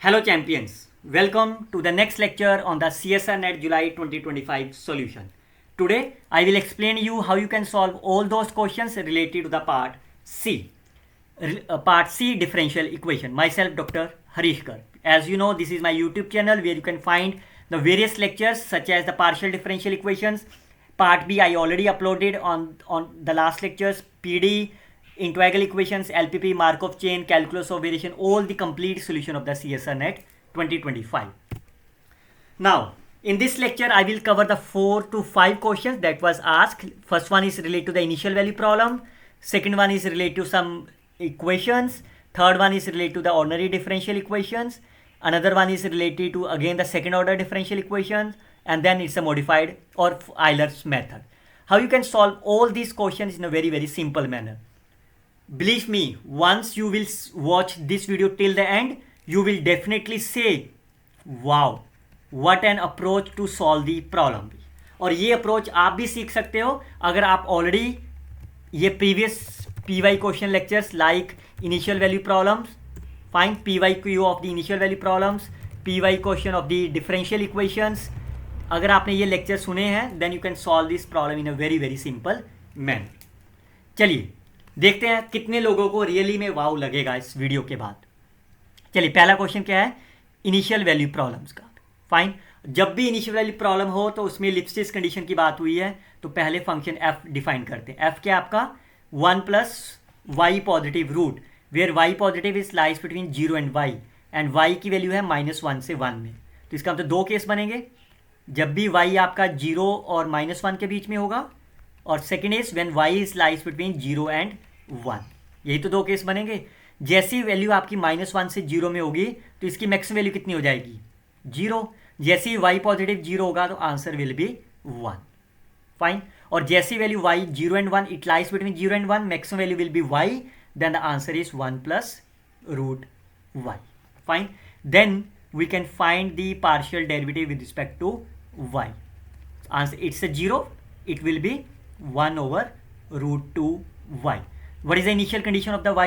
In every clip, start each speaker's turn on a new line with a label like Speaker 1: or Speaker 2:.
Speaker 1: Hello champions, welcome to the next lecture on the CSR Net July 2025 solution. Today I will explain you how you can solve all those questions related to the part C differential equation. Myself Dr. Harish Garg. As you know, this is my YouTube channel where you can find the various lectures such as the partial differential equations. Part B I already uploaded on the last lectures, PD, integral equations, LPP, Markov chain, calculus of variation, all the complete solution of the CSR Net 2025. Now, in this lecture, I will cover the 4 to 5 questions that was asked. First one is related to the initial value problem. Second one is related to some equations. Third one is related to the ordinary differential equations. Another one is related to again the second order differential equations. And then it's a modified or Euler's method. How you can solve all these questions in a very simple manner. Believe me, once you will watch this video till the end, you will definitely say, wow, what an approach to solve the problem. और ये approach आप भी सीख सकते हो अगर आप already ये previous P question lectures like initial value problems, find PYQ of the initial value problems, PY question of the differential equations, अगर आपने ये लेक्चर सुने हैं then you can solve this problem in a very simple manner. चलिए देखते हैं कितने लोगों को रियली में वाव लगेगा इस वीडियो के बाद. चलिए पहला क्वेश्चन क्या है, इनिशियल वैल्यू प्रॉब्लम्स का. फाइन, जब भी इनिशियल वैल्यू प्रॉब्लम हो तो उसमें लिप्सिस कंडीशन की बात हुई है तो पहले फंक्शन एफ डिफाइन करते हैं. एफ क्या आपका 1 plus y positive root where y positive is lies between 0 and y and y की वैल्यू है -1 से 1 में. तो इसका मतलब दो केस बनेंगे, जब भी वाई आपका 0 और -1 के बीच में होगा, और second is when y is lies between 0 and 1. यही तो दो केस बनेंगे. जैसी वैल्यू आपकी -1 से 0 में होगी तो इसकी मैक्सिमम वैल्यू कितनी हो जाएगी 0. जैसी वाई पॉजिटिव 0 होगा तो आंसर विल बी 1. फाइन, और जैसी value y 0 and 1 it lies between 0 and 1, maximum value will be y, then the answer is 1 plus root y. Fine, then we can find the partial derivative with respect to y. Answer, it's a 0, it will be 1 over root 2y. What is the initial condition of the y?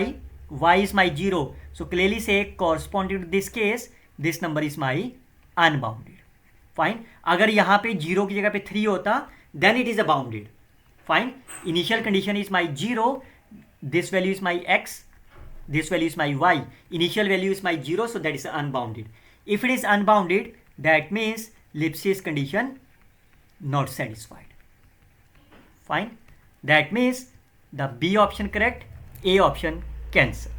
Speaker 1: Y is my 0. So clearly say corresponding to this case, this number is my unbounded. Fine. अगर यहाँ पे 0 की जगह पे 3 होता then it is a bounded. Fine. Initial condition is my 0. This value is my x. This value is my y. Initial value is my 0, so that is unbounded. If it is unbounded, that means Lipschitz condition not satisfied. Fine. That means the B option correct, A option cancel.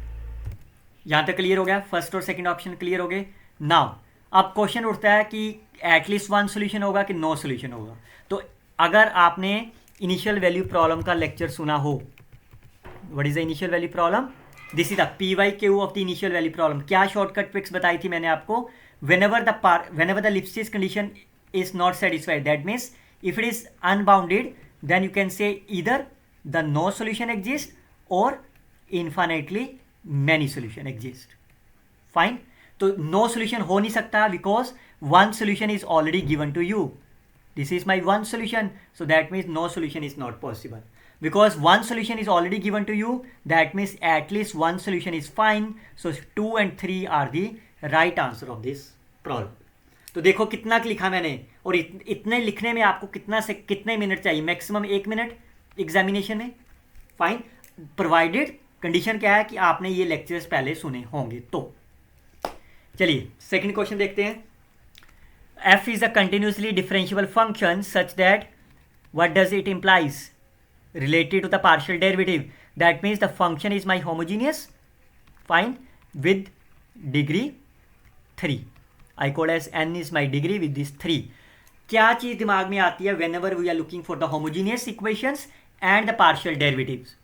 Speaker 1: यहाँ तक clear हो गया, first और second option clear हो गए. Now अब question उठता है कि एटलीस्ट वन सोल्यूशन होगा कि नो सोल्यूशन होगा. तो अगर आपने इनिशियल वैल्यू प्रॉब्लम का लेक्चर सुना हो, what is the initial value problem, this is the PYQ of the initial value problem. क्या शॉर्टकट ट्रिक्स बताई थी मैंने आपको, whenever the Lipschitz condition is not satisfied, that means if it is unbounded then you can say either the no solution exists or infinitely many solution exist. Fine. तो no solution हो नहीं सकता because one solution is already given to you. This is my one solution, so that means no solution is not possible. Because one solution is already given to you, that means at least one solution is fine. So 2 and 3 are the right answer of this problem. तो देखो कितना लिखा मैंने, और इतने लिखने में आपको कितने मिनट चाहिए, मैक्सिमम 1 मिनट एग्जामिनेशन में. फाइन, प्रोवाइडेड कंडीशन क्या है कि आपने ये लेक्चर्स पहले सुने होंगे. तो चलिए सेकंड क्वेश्चन देखते हैं. f is a continuously differentiable function such that what does it implies related to the partial derivative, that means the function is my homogeneous, fine, with degree 3. I call as n is my degree with this 3. क्या चीज दिमाग में आती है whenever we are looking for the homogeneous equations and the partial derivatives?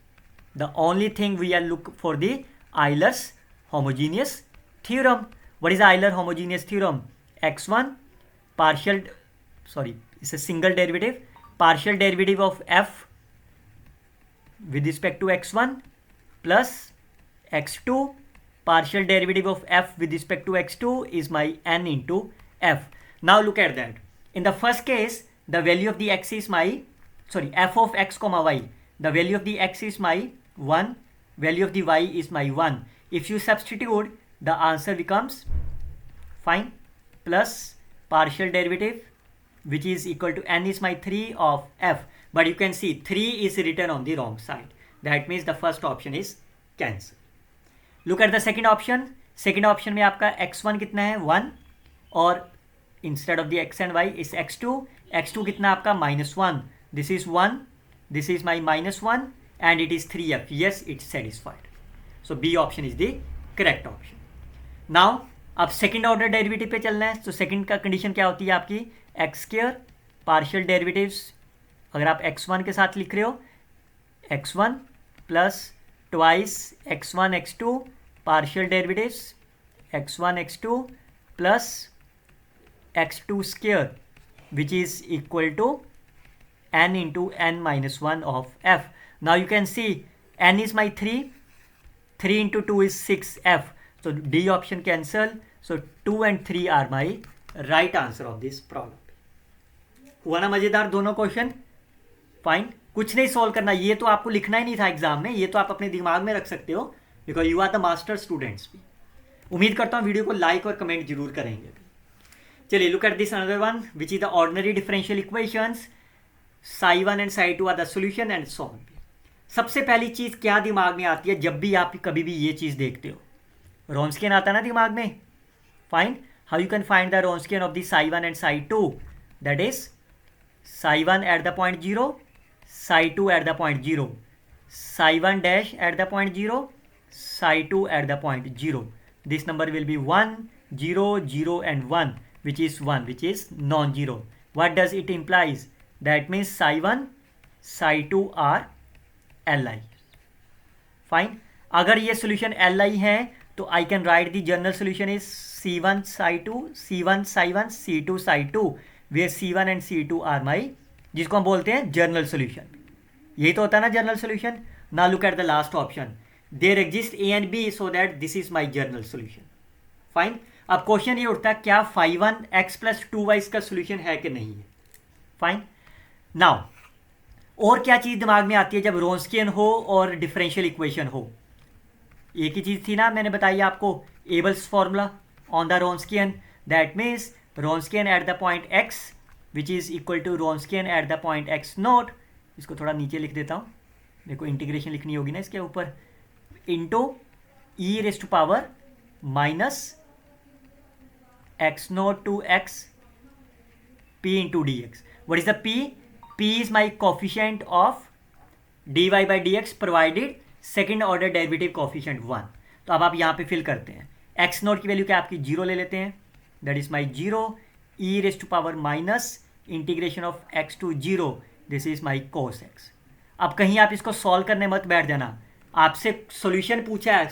Speaker 1: The only thing we are look for the Euler's homogeneous theorem. What is the Euler homogeneous theorem? x1 partial, sorry, it's a single derivative, partial derivative of f with respect to x1 plus x2 partial derivative of f with respect to x2 is my n into f. Now look at that. In the first case, the value of the x is my, sorry, f of x comma y. The value of the x is my 1, value of the y is my 1. If you substitute, the answer becomes fine, plus partial derivative which is equal to n is my 3 of f, but you can see 3 is written on the wrong side. That means the first option is cancel. Look at the second option. Second option में आपका x1 कितना है 1, और instead of the x and y is x2. x2 कितना आपका -1. This is 1, this is my -1 and it is 3f. Yes, it's satisfied. So B option is the correct option. Now अब second order derivative पे चलना है. तो second का condition क्या होती है आपकी, एक्स स्क्वायर पार्शियल डेरिवेटिव्स, अगर आप x1 के साथ लिख रहे हो x1 plus twice x1 x2 partial derivatives x1 x2 plus x2 square which is equal to n into n minus 1 of f. Now you can see n is my 3 into 2 is 6f. So D option cancel. So 2 and 3 are my right answer of this problem. हुआ ना मजेदार दोनों question. Fine, कुछ नहीं solve करना, ये तो आपको लिखना ही नहीं था एग्जाम में, ये तो आप अपने दिमाग में रख सकते हो because you are the master students भी. उम्मीद करता हूँ वीडियो को लाइक और कमेंट जरूर करेंगे. चलिए look at this another one which is the ordinary differential equations. psi1 and psi2 are the solution and so on. सबसे पहली चीज़ क्या दिमाग में आती है जब भी आप कभी भी ये चीज़ देखते हो, Wronskian आता ना दिमाग में. Fine, how you can find the Wronskian of the psi1 and psi2. That is psi1 eight the point 0, psi2 eight the point 0, psi1 dash at the point 0, psi2 eight the point 0. This number will be 1 0 0 and 1 which is 1 which is non-zero. What does it implies? That means psi1 psi2 are Li. Fine, अगर ये solution Li है तो I can write the general solution is C1 psi2 C1 psi1 C2 psi2 where C1 and C2 are my, जिसको हम बोलते हैं general solution. यही तो होता है ना general solution. Now look at the last option, there exist A and B so that this is my general solution. Fine, अब क्वेश्चन ये उठता है क्या phi1 x प्लस 2y का सोल्यूशन है कि नहीं है. फाइन, नाउ और क्या चीज़ दिमाग में आती है जब Wronskian हो और डिफरेंशियल इक्वेशन हो. एक ही चीज़ थी ना, मैंने बताई आपको, Abel's formula on the Wronskian. That means Wronskian at the point x which is equal to Wronskian at the point x naught. इसको थोड़ा नीचे लिख देता हूँ, देखो इंटीग्रेशन लिखनी होगी ना इसके ऊपर, into e raise to power minus x not to x p into d x. What is the p? P is my coefficient of dy by dx provided second order derivative coefficient 1. तो अब आप यहाँ पे fill करते हैं, x note की value क्या आपकी 0 ले लेते हैं, that is my 0 e raise to power minus integration of x to 0, this is my cos x. अब कहीं आप इसको सॉल्व करने मत बैठ जाना, आपसे सॉल्यूशन पूछा है,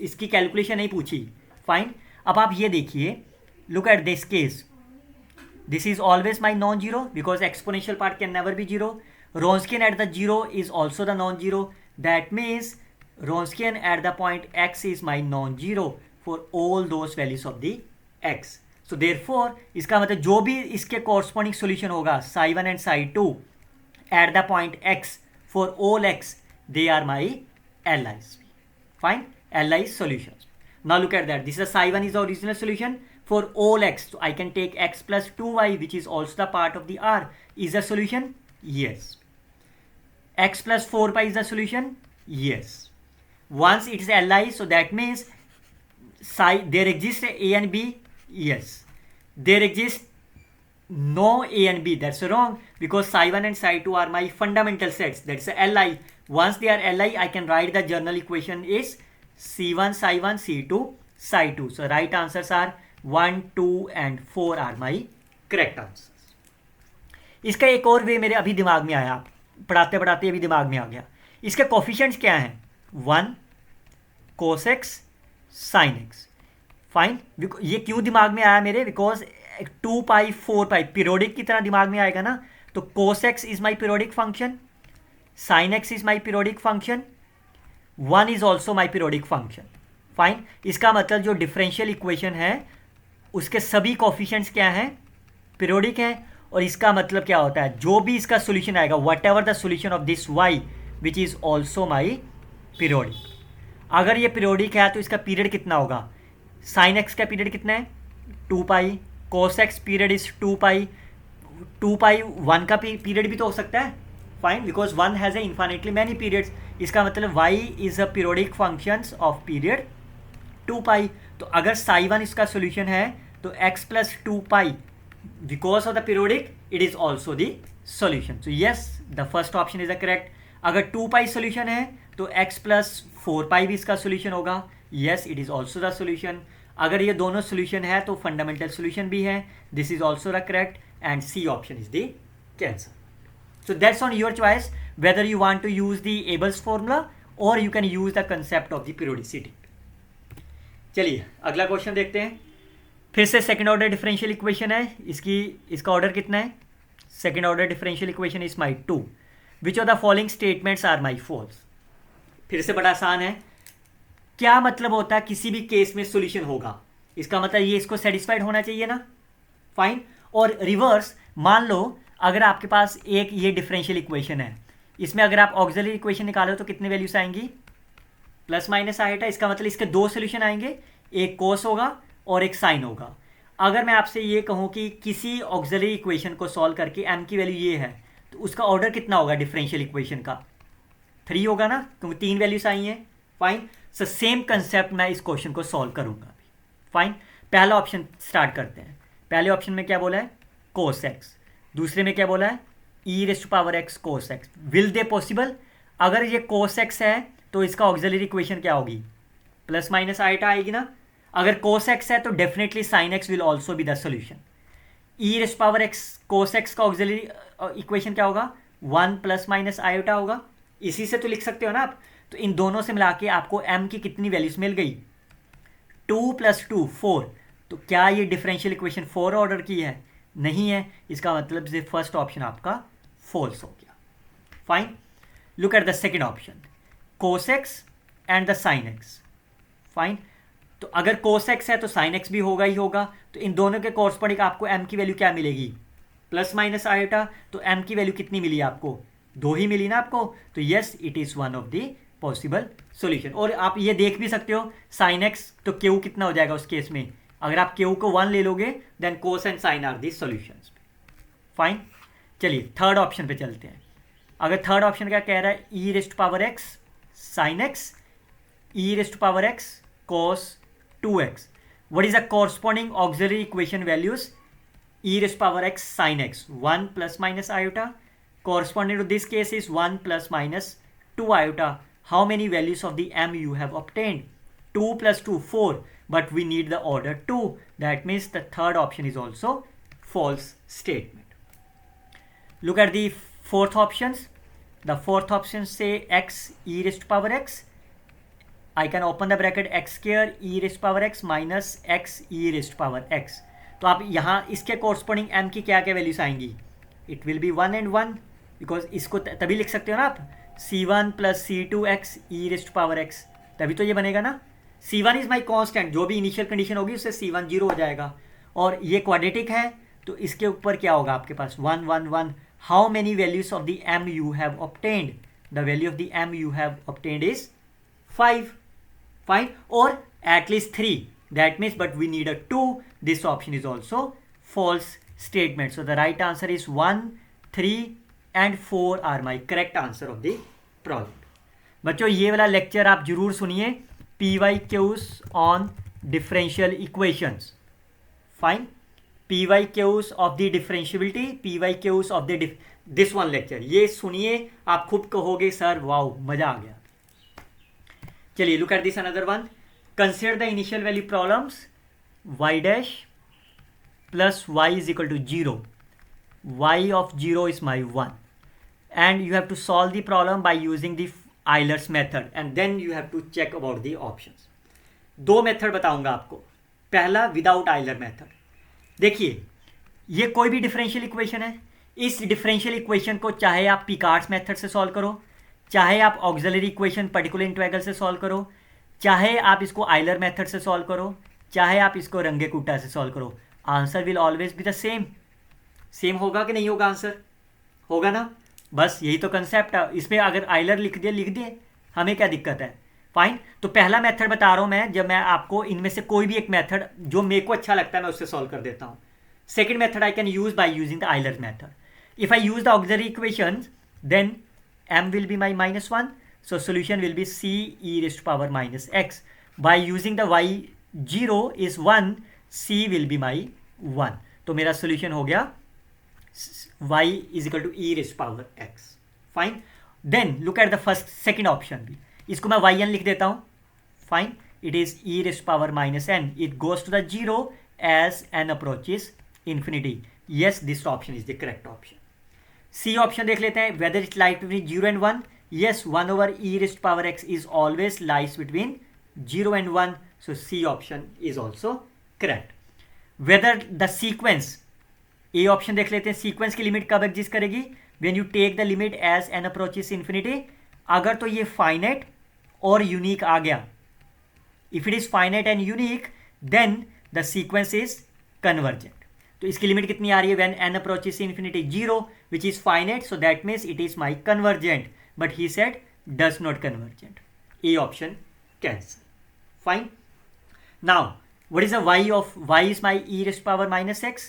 Speaker 1: इसकी कैलकुलेशन नहीं पूछी. फाइन, अब आप ये देखिए, look at this case. This is always my non-zero because exponential part can never be 0. Wronskian at the 0 is also the non-zero. That means Wronskian at the point x is my non-zero for all those values of the x. So therefore इसका मतलब जो भी इसके corresponding solution होगा psi1 and psi2 at the point x for all x, they are my Li's. Fine, Li's solutions. Now look at that. This is a psi1 is the original solution. For all x, so I can take x plus 2y which is also the part of the R. Is the solution? Yes. X plus 4 pi is the solution? Yes. Once it is Li, so that means there exists A and B? Yes. There exists no A and B. That's wrong because psi1 and psi2 are my fundamental sets. That's Li. Once they are Li, I can write the general equation is C1 psi1 C2 psi2. So right answers are 1 2 and 4 are my correct answers. इसका एक और वे मेरे अभी दिमाग में आया, पढ़ाते पढ़ाते अभी दिमाग में आ गया. इसके कोफिशिएंट्स क्या हैं? 1 cos x sin x. Fine, ये क्यों दिमाग में आया मेरे? बिकॉज 2 पाई 4 पाई पीरियोडिक की तरह दिमाग में आएगा ना. तो cos x is my periodic function, sin x is my periodic function, 1 is also my periodic function. Fine, इसका मतलब जो डिफरेंशियल इक्वेशन है उसके सभी कोफिशिएंट्स क्या हैं? पीरियोडिक हैं. और इसका मतलब क्या होता है, जो भी इसका सोल्यूशन आएगा, whatever the solution of this y which is also my periodic. अगर ये पीरियोडिक है तो इसका पीरियड कितना होगा? साइन एक्स का पीरियड कितना है? 2 पाई, cos x पीरियड इज 2 पाई, 2 पाई 1 का पीरियड भी तो हो सकता है, fine, because 1 has a infinitely many periods, इसका मतलब y is a periodic functions of period 2 पाई। तो अगर साई 1 इसका सोल्यूशन है तो x plus 2 pi because of the periodic it is also the solution. So yes, the first option is the correct. अगर 2 पाई solution है तो x प्लस 4 पाई भी इसका सोल्यूशन होगा, yes it is also the solution. अगर ये दोनों सोल्यूशन है तो फंडामेंटल सोल्यूशन भी है, this is also the correct, and C option is the answer. So that's on your choice whether you want to use the Abel's formula or you can use the concept of the periodicity. चलिए अगला question देखते हैं। फिर से second order differential equation है, इसका order कितना है? Second order differential equation is my 2, which of the following statements are my false. फिर से बड़ा आसान है, क्या मतलब होता है किसी भी केस में सोल्यूशन होगा, इसका मतलब ये इसको सेटिस्फाइड होना चाहिए ना, फाइन। और रिवर्स, मान लो अगर आपके पास एक ये डिफरेंशियल इक्वेशन है, इसमें अगर आप ऑक्सिलरी इक्वेशन निकालो तो कितने वैल्यूज आएंगी? प्लस माइनस आएगा, इसका मतलब इसके दो सोल्यूशन आएंगे, एक कोस होगा और एक साइन होगा। अगर मैं आपसे ये कहूँ कि किसी ऑक्सिलरी इक्वेशन को सॉल्व करके m की वैल्यू ये है तो उसका ऑर्डर कितना होगा डिफरेंशियल इक्वेशन का? 3 होगा ना, क्योंकि 3 वैल्यूज आई हैं, फाइन। सो सेम कंसेप्ट मैं इस क्वेश्चन को सॉल्व करूँगा, फाइन। पहला ऑप्शन स्टार्ट करते हैं। पहले ऑप्शन में क्या बोला है? Cos x. दूसरे में क्या बोला है? E raised power x cos x. Will they possible? अगर ये कोस एक्स है तो इसका ऑक्सिलरी इक्वेशन क्या होगी? प्लस माइनस आइटा आएगी ना। अगर कोस एक्स है तो definitely sine x will also be the solution. E raised power x cos x का ऑक्सिलरी इक्वेशन क्या होगा? 1 प्लस माइनस आयोटा होगा। इसी से तो लिख सकते हो ना आप। तो इन दोनों से मिला के आपको m की कितनी वैल्यूज मिल गई? 2 प्लस 2 4। तो क्या ये डिफरेंशियल इक्वेशन 4 ऑर्डर की है? नहीं है, इसका मतलब से फर्स्ट ऑप्शन आपका फॉल्स हो गया, fine. Look at the second option, cos x and the sine x, fine. तो अगर कोस एक्स है तो साइन एक्स भी होगा ही होगा, तो इन दोनों के कॉरस्पॉन्डिंग आपको m की वैल्यू क्या मिलेगी? Plus minus iota. तो m की वैल्यू कितनी मिली आपको? 2 ही मिली ना आपको। तो yes, it is one of the possible solution. और आप ये देख भी सकते हो, साइन एक्स तो क्यू कितना हो जाएगा उस केस में? अगर आप क्यू को 1 ले लोगे then cos and sine are the solutions, fine. चलिए थर्ड ऑप्शन पे चलते हैं। अगर थर्ड ऑप्शन क्या कह रहा है? E raised power x sine x, e raised power x cos 2x। What is the corresponding auxiliary equation values? E raised power x sine x 1 plus minus iota, corresponding to this case is 1 plus minus 2 iota. How many values of the m you have obtained? 2 plus 2 4, but we need the order 2. That means the third option is also false statement. Look at the fourth options. The fourth option say x e raised to power x. I can open the bracket x square e raised to power x minus x e raised to power x. तो आप यहाँ इसके corresponding m की क्या क्या values आएंगी? It will be 1 and 1, because इसको तभी लिख सकते हो ना आप, c1 प्लस c2x ई रेस्ट पावर x, तभी तो ये बनेगा ना। c1 इज माई कॉन्स्टेंट, जो भी इनिशियल कंडीशन होगी उससे c1 0 हो जाएगा। और ये क्वाड्रेटिक है तो इसके ऊपर क्या होगा आपके पास? 1 1 1। How many values of the m you have obtained? The value of the m you have obtained is 5, fine, और at least 3, that means but we need a 2। This option is also false statement. So the right answer is 1, 3 and 4 are my correct answer of the problem. बच्चों ये वाला lecture आप जरूर सुनिए, PYQs on differential equations, fine, PYQs of the differentiability, PYQs of the this one lecture, ये सुनिए, आप खुद कहोगे सर वाओ मजा आ गया। चलिए look at this another one. Consider the initial value problems. Y dash plus y is equal to 0. Y of 0 is my 1. And you have to solve the problem by using the Euler's method. And then you have to check about the options. 2 method बताऊंगा आपको। पहला without Euler method. देखिए ये कोई भी differential equation है, इस differential equation को चाहे आप पिकार्ड्स मेथड से सॉल्व करो, चाहे आप ऑक्सिलरी इक्वेशन पर्टिकुलर इंटीग्रल से सॉल्व करो, चाहे आप इसको आइलर मेथड से सॉल्व करो, चाहे आप इसको रंगे कुट्टा से सॉल्व करो, answer will always be the same. Same होगा कि नहीं होगा? आंसर होगा ना। बस यही तो कंसेप्ट है। इसमें अगर आइलर लिख दिए, हमें क्या दिक्कत है? फाइन। तो पहला मेथड बता रहा हूं मैं, जब मैं आपको इनमें से कोई भी एक मेथड जो मेरे को अच्छा लगता है मैं उससे सॉल्व कर देता हूं। Second method I can use by using the Euler's method. If I use the auxiliary equations, then m will be my minus 1. So solution will be c e raised to power minus x. By using the y0 is 1, c will be my 1. तो मेरा solution हो गया y is equal to e raised to power x. Fine. Then look at the second option. इसको मैं yn लिख देता हूँ. Fine. It is e raised to power minus n. It goes to the 0 as n approaches infinity. Yes, this option is the correct option. C option देख लेते हैं. Whether it lies between 0 and 1. yes, 1 over e raised to power x is always lies between 0 and 1. so C option is also correct. whether the sequence, A option देख लेते हैं. Sequence की limit कब exist करेगी? When you take the limit as n approaches infinity. अगर तो ये finite और यूनिक आ गया, if it is finite and unique then the sequence is convergent. तो इसकी लिमिट कितनी आ रही है? When n approaches infinity 0 which is finite, so that means it is my convergent, but he said does not convergent. A option cancel. Fine. Now what is the y of y is my e raised to power minus x.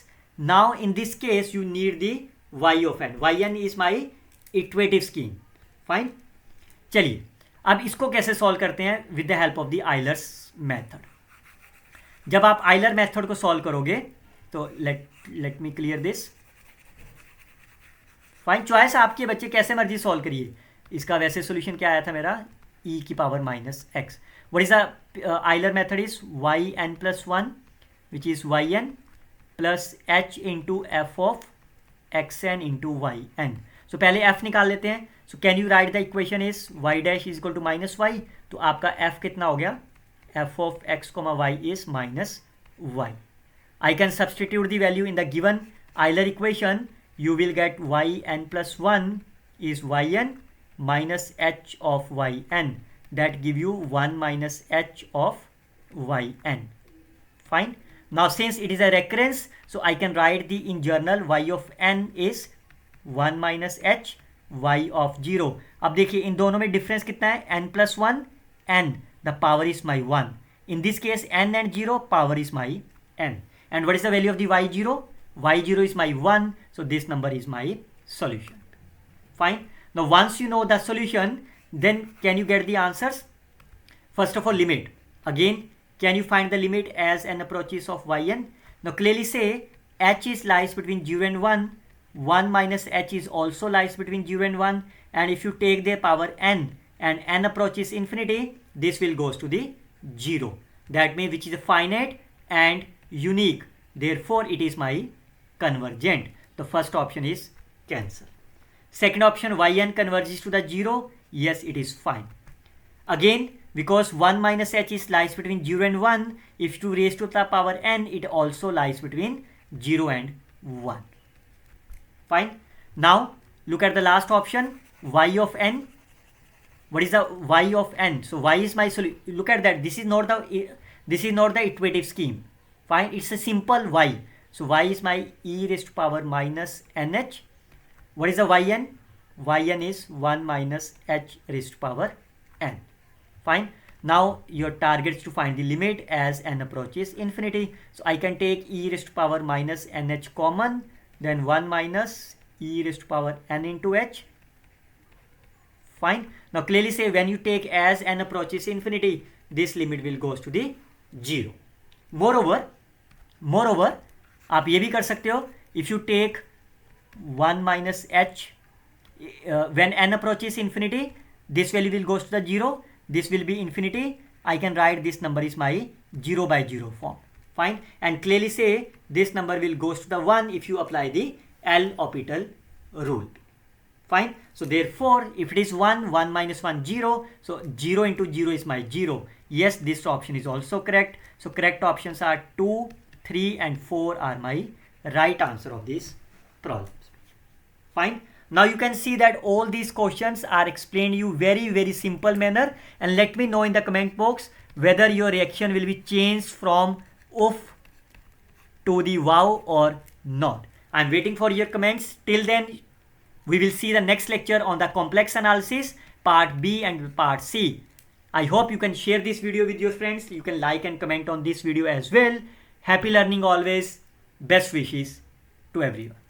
Speaker 1: Now in this case you need the y of n. yn is my iterative scheme. Fine. चलिए अब इसको कैसे solve करते हैं? With the help of the Euler's method. जब आप Euler method को solve करोगे तो let me clear this. Fine. Choice आपके बच्चे कैसे मर्जी सॉल्व करिए. इसका वैसे सॉल्यूशन क्या आया था मेरा? e की पावर minus x. What is the Euler method? Is y n plus 1 which is y n plus h into f of x n into y n. So पहले f निकाल लेते हैं. So can you write the equation is y dash is equal to minus y. तो आपका f कितना हो गया? F of x comma y is minus y. I can substitute the value in the given Euler equation. You will get yn plus 1 is yn minus h of yn. That give you 1 minus h of yn. Fine. Now since it is a recurrence, so I can write the in journal y of n is 1 minus h y of 0. अब देखिए इन दोनों में difference कितना है? n plus 1 n. The power is my 1. In this case n and 0 power is my n. And what is the value of the y0? y0 is my 1. So this number is my solution. Fine. Now once you know the solution, then can you get the answers? First of all, limit. Again, can you find the limit as n approaches of yn? Now clearly say h is lies between 0 and 1. 1 minus h is also lies between 0 and 1. And if you take their power n and n approaches infinity, this will goes to the 0. That means which is a finite and unique. Therefore it is my convergent. The first option is cancel. Second option, yn converges to the 0. Yes, it is fine. Again, because 1 minus h is lies between 0 and 1, if you raise to the power n, it also lies between 0 and 1. Fine. Now look at the last option, y of n. What is the y of n? So y is my solution. Look at that. This is not the iterative scheme. Fine. It's a simple y. So y is my e raised to power minus nh. What is the yn? Yn is 1 minus h raised to power n. Fine. Now your target is to find the limit as n approaches infinity. So I can take e raised to power minus nh common. Then 1 minus e raised to power n into h. Fine. Now clearly say when you take as n approaches infinity, this limit will goes to the 0. Moreover, आप ये भी कर सकते हो. If you take 1 minus h when n approaches infinity, this value will goes to the 0. This will be infinity. I can write this number is my 0 by 0 form. Fine. And clearly say this number will goes to the 1 if you apply the L'Hopital rule. Fine. So therefore, if it is 1, 1 minus 1, 0. So 0 into 0 is my 0. Yes, this option is also correct. So correct options are 2, 3 and 4 are my right answer of these problems. Fine. Now you can see that all these questions are explained you very simple manner, and let me know in the comment box whether your reaction will be changed from oof to the wow or not. I am waiting for your comments. Till then, we will see the next lecture on the complex analysis part B and part C. I hope you can share this video with your friends. You can like and comment on this video as well. Happy learning always. Best wishes to everyone.